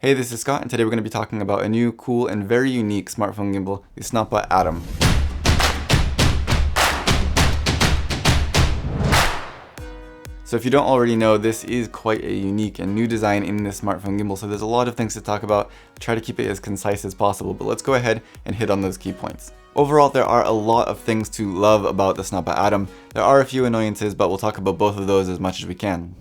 Hey, this is Scott, and today we're going to be talking about a new, cool, and very unique smartphone gimbal, the Snoppa Atom. So if you don't already know, this is quite a unique and new design in this smartphone gimbal, so there's a lot of things to talk about. Try to keep it as concise as possible, but let's go ahead and hit on those key points. Overall, there are a lot of things to love about the Snoppa Atom. There are a few annoyances, but we'll talk about both of those as much as we can.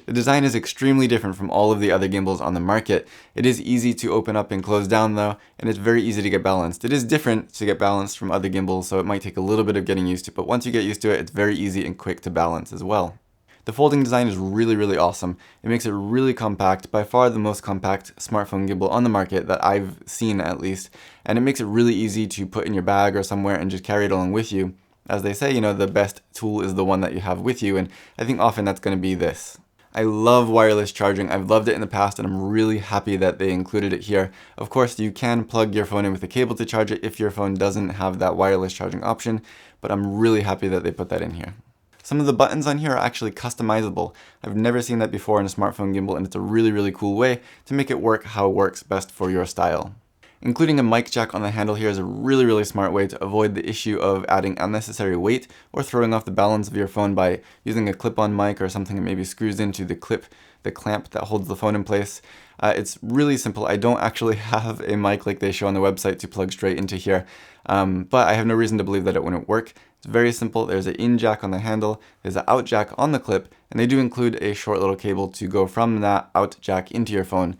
The design is extremely different from all of the other gimbals on the market. It is easy to open up and close down though, and it's very easy to get balanced. It is different to get balanced from other gimbals, so it might take a little bit of getting used to, but once you get used to it, it's very easy and quick to balance as well. The folding design is really awesome. It makes it really compact, by far the most compact smartphone gimbal on the market that I've seen at least, and it makes it really easy to put in your bag or somewhere and just carry it along with you. As they say, the best tool is the one that you have with you, and I think often that's going to be this. I love wireless charging. I've loved it in the past and I'm really happy that they included it here. Of course, you can plug your phone in with a cable to charge it if your phone doesn't have that wireless charging option, but I'm really happy that they put that in here. Some of the buttons on here are actually customizable. I've never seen that before in a smartphone gimbal, and it's a really cool way to make it work how it works best for your style. Including a mic jack on the handle here is a really smart way to avoid the issue of adding unnecessary weight or throwing off the balance of your phone by using a clip-on mic or something that maybe screws into the clamp that holds the phone in place. It's really simple. I don't actually have a mic like they show on the website to plug straight into here, but I have no reason to believe that it wouldn't work. It's very simple. There's an in jack on the handle, there's an out jack on the clip, and they do include a short little cable to go from that out jack into your phone.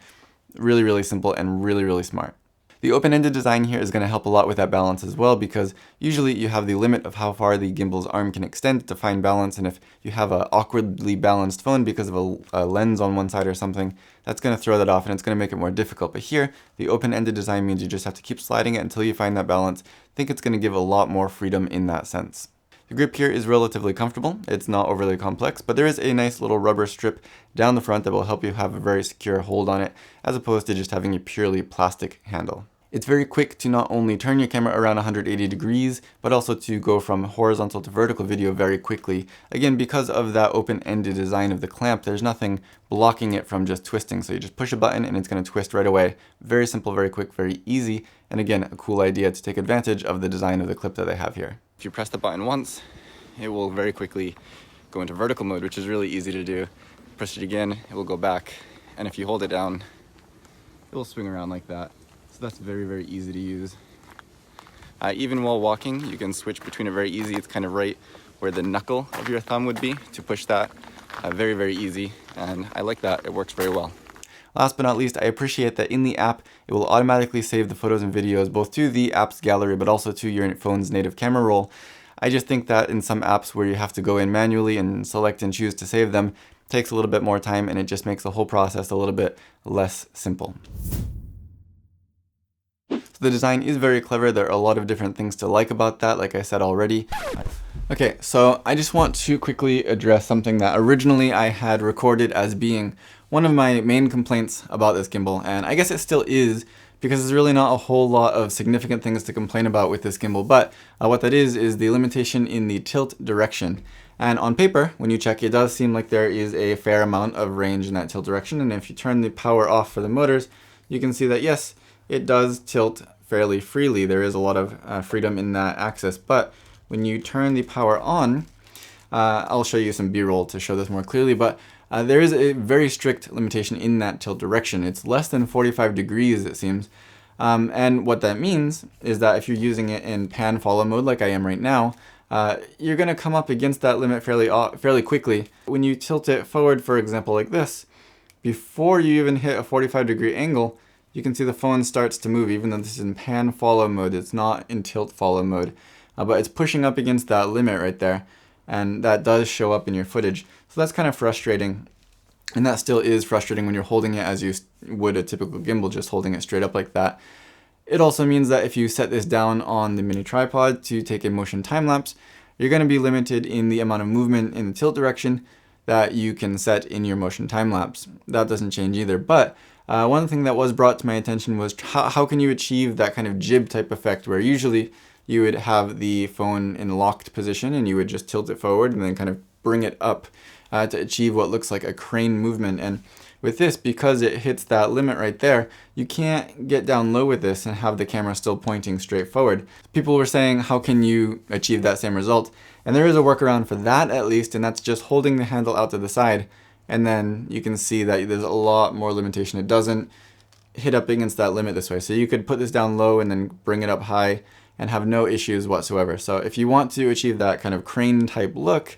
Really simple and really smart. The open-ended design here is going to help a lot with that balance as well, because usually you have the limit of how far the gimbal's arm can extend to find balance, and if you have an awkwardly balanced phone because of a lens on one side or something, that's going to throw that off and it's going to make it more difficult. But here, the open-ended design means you just have to keep sliding it until you find that balance. I think it's going to give a lot more freedom in that sense. The grip here is relatively comfortable. It's not overly complex, but there is a nice little rubber strip down the front that will help you have a very secure hold on it, as opposed to just having a purely plastic handle. It's very quick to not only turn your camera around 180 degrees, but also to go from horizontal to vertical video very quickly. Again, because of that open-ended design of the clamp, there's nothing blocking it from just twisting. So you just push a button and it's going to twist right away. Very simple, very quick, very easy. And again, a cool idea to take advantage of the design of the clip that they have here. If you press the button once, it will very quickly go into vertical mode, which is really easy to do. Press it again, it will go back. And if you hold it down, it will swing around like that. So that's very easy to use. Even while walking, you can switch between it very easy. It's kind of right where the knuckle of your thumb would be to push that. Very easy, and I like that. It works very well. Last but not least, I appreciate that in the app, it will automatically save the photos and videos both to the app's gallery, but also to your phone's native camera roll. I just think that in some apps where you have to go in manually and select and choose to save them, it takes a little bit more time, and it just makes the whole process a little bit less simple. So the design is very clever. There are a lot of different things to like about that, like I said already. Okay, so I just want to quickly address something that originally I had recorded as being one of my main complaints about this gimbal, and I guess it still is, because there's really not a whole lot of significant things to complain about with this gimbal, but what that is the limitation in the tilt direction. And on paper, when you check, it does seem like there is a fair amount of range in that tilt direction, and if you turn the power off for the motors, you can see that yes, it does tilt fairly freely. There is a lot of freedom in that axis, but when you turn the power on, I'll show you some B-roll to show this more clearly, but there is a very strict limitation in that tilt direction. It's less than 45 degrees, it seems, and what that means is that if you're using it in pan follow mode like I am right now, you're going to come up against that limit fairly quickly. When you tilt it forward, for example, like this, before you even hit a 45-degree angle, you can see the phone starts to move, even though this is in pan follow mode. It's not in tilt follow mode, but it's pushing up against that limit right there, and that does show up in your footage. So that's kind of frustrating, and that still is frustrating when you're holding it as you would a typical gimbal, just holding it straight up like that. It also means that if you set this down on the mini tripod to take a motion time lapse, you're going to be limited in the amount of movement in the tilt direction that you can set in your motion time lapse. That doesn't change either, but one thing that was brought to my attention was how can you achieve that kind of jib type effect, where usually you would have the phone in locked position and you would just tilt it forward and then kind of bring it up to achieve what looks like a crane movement. And With this, because it hits that limit right there, you can't get down low with this and have the camera still pointing straight forward. People were saying, how can you achieve that same result? And there is a workaround for that at least, and that's just holding the handle out to the side. And then you can see that there's a lot more limitation. It doesn't hit up against that limit this way. So you could put this down low and then bring it up high and have no issues whatsoever. So if you want to achieve that kind of crane type look,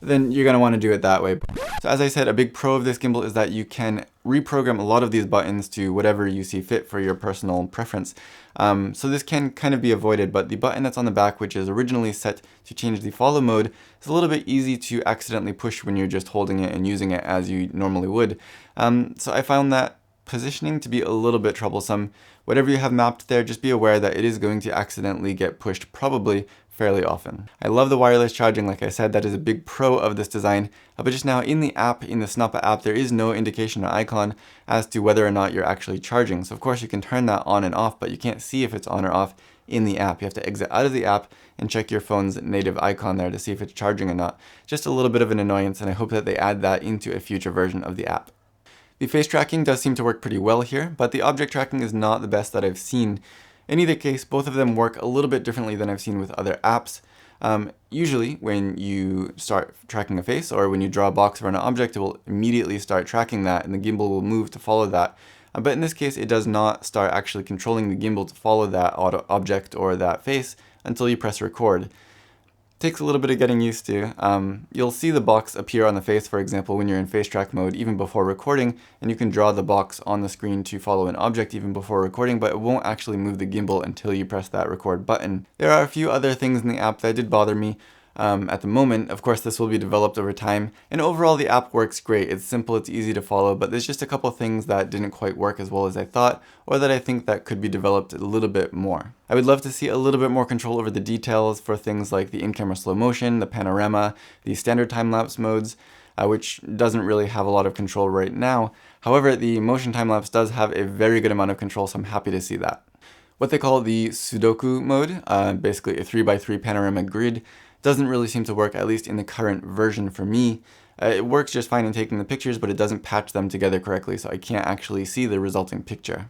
then you're going to want to do it that way. So as I said, a big pro of this gimbal is that you can reprogram a lot of these buttons to whatever you see fit for your personal preference. So this can kind of be avoided, but the button that's on the back, which is originally set to change the follow mode, is a little bit easy to accidentally push when you're just holding it and using it as you normally would. So I found that positioning to be a little bit troublesome. Whatever you have mapped there, just be aware that it is going to accidentally get pushed probably fairly often. I love the wireless charging, like I said, that is a big pro of this design, but just now in the app, in the Snoppa app, there is no indication or icon as to whether or not you're actually charging. So of course you can turn that on and off, but you can't see if it's on or off in the app. You have to exit out of the app and check your phone's native icon there to see if it's charging or not. Just a little bit of an annoyance, and I hope that they add that into a future version of the app. The face tracking does seem to work pretty well here, but the object tracking is not the best that I've seen. In either case, both of them work a little bit differently than I've seen with other apps. Usually, when you start tracking a face or when you draw a box around an object, it will immediately start tracking that and the gimbal will move to follow that. But in this case, it does not start actually controlling the gimbal to follow that object or that face until you press record. Takes a little bit of getting used to. You'll see the box appear on the face, for example, when you're in face track mode even before recording, and you can draw the box on the screen to follow an object even before recording, but it won't actually move the gimbal until you press that record button. There are a few other things in the app that did bother me. At the moment, of course, this will be developed over time, and overall the app works great. It's simple, it's easy to follow, but there's just a couple things that didn't quite work as well as I thought, or that I think that could be developed a little bit more. I would love to see a little bit more control over the details for things like the in-camera slow motion, the panorama, the standard time-lapse modes, which doesn't really have a lot of control right now. However, the motion time-lapse does have a very good amount of control, so I'm happy to see that. What they call the Sudoku mode, basically a 3x3 panoramic grid, doesn't really seem to work, at least in the current version for me. It works just fine in taking the pictures, but it doesn't patch them together correctly, so I can't actually see the resulting picture.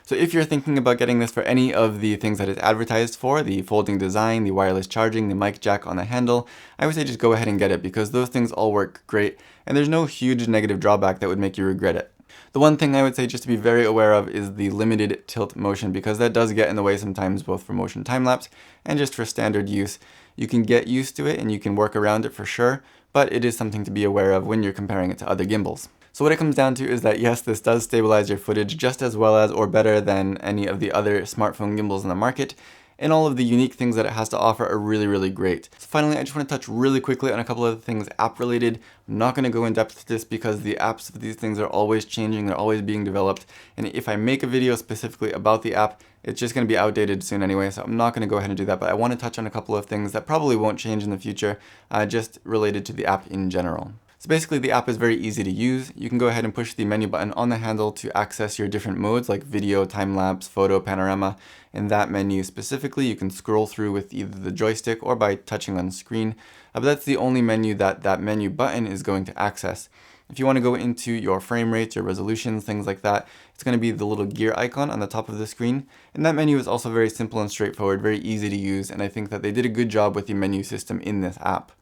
So if you're thinking about getting this for any of the things that it's advertised for, the folding design, the wireless charging, the mic jack on the handle, I would say just go ahead and get it, because those things all work great, and there's no huge negative drawback that would make you regret it. The one thing I would say just to be very aware of is the limited tilt motion, because that does get in the way sometimes, both for motion time-lapse and just for standard use. You can get used to it and you can work around it for sure, but it is something to be aware of when you're comparing it to other gimbals. So what it comes down to is that yes, this does stabilize your footage just as well as or better than any of the other smartphone gimbals in the market, and all of the unique things that it has to offer are really, really great. So finally, I just want to touch really quickly on a couple of things app related. I'm not going to go in depth to this because the apps of these things are always changing, they're always being developed, and if I make a video specifically about the app, it's just going to be outdated soon anyway, so I'm not going to go ahead and do that, but I want to touch on a couple of things that probably won't change in the future, just related to the app in general. So basically the app is very easy to use. You can go ahead and push the menu button on the handle to access your different modes like video, time-lapse, photo, panorama. In that menu specifically, you can scroll through with either the joystick or by touching on the screen, but that's the only menu that that menu button is going to access. If you want to go into your frame rates, your resolutions, things like that, it's going to be the little gear icon on the top of the screen. And that menu is also very simple and straightforward, very easy to use, and I think that they did a good job with the menu system in this app.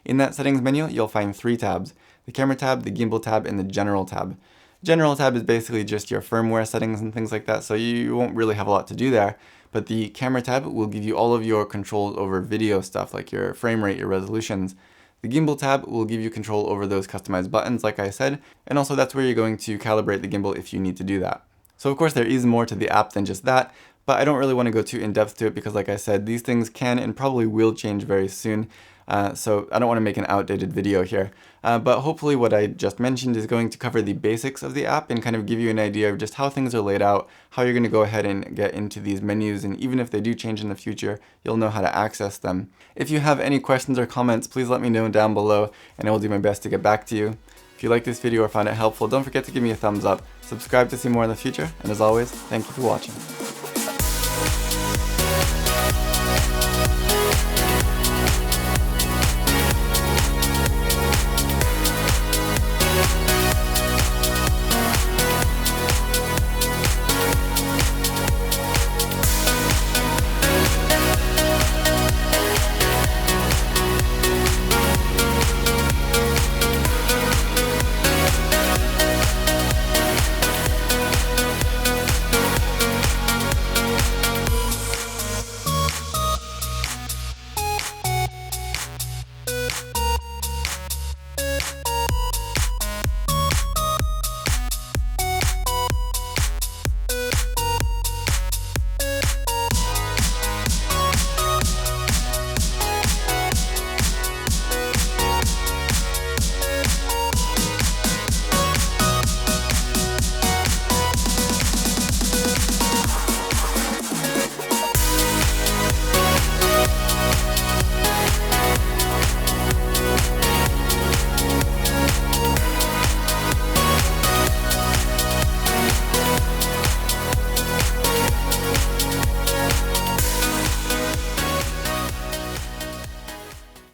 In that settings menu, you'll find 3 tabs: the camera tab, the gimbal tab, and the general tab. General tab is basically just your firmware settings and things like that, so you won't really have a lot to do there. But the camera tab will give you all of your controls over video stuff, like your frame rate, your resolutions. The gimbal tab will give you control over those customized buttons, like I said, and also that's where you're going to calibrate the gimbal if you need to do that. So of course there is more to the app than just that, but I don't really want to go too in depth to it because, like I said, these things can and probably will change very soon. So I don't want to make an outdated video here, but hopefully what I just mentioned is going to cover the basics of the app and kind of give you an idea of just how things are laid out, how you're going to go ahead and get into these menus, and even if they do change in the future, you'll know how to access them. If you have any questions or comments, please let me know down below and I will do my best to get back to you. If you like this video or found it helpful, don't forget to give me a thumbs up, subscribe to see more in the future, and as always, thank you for watching.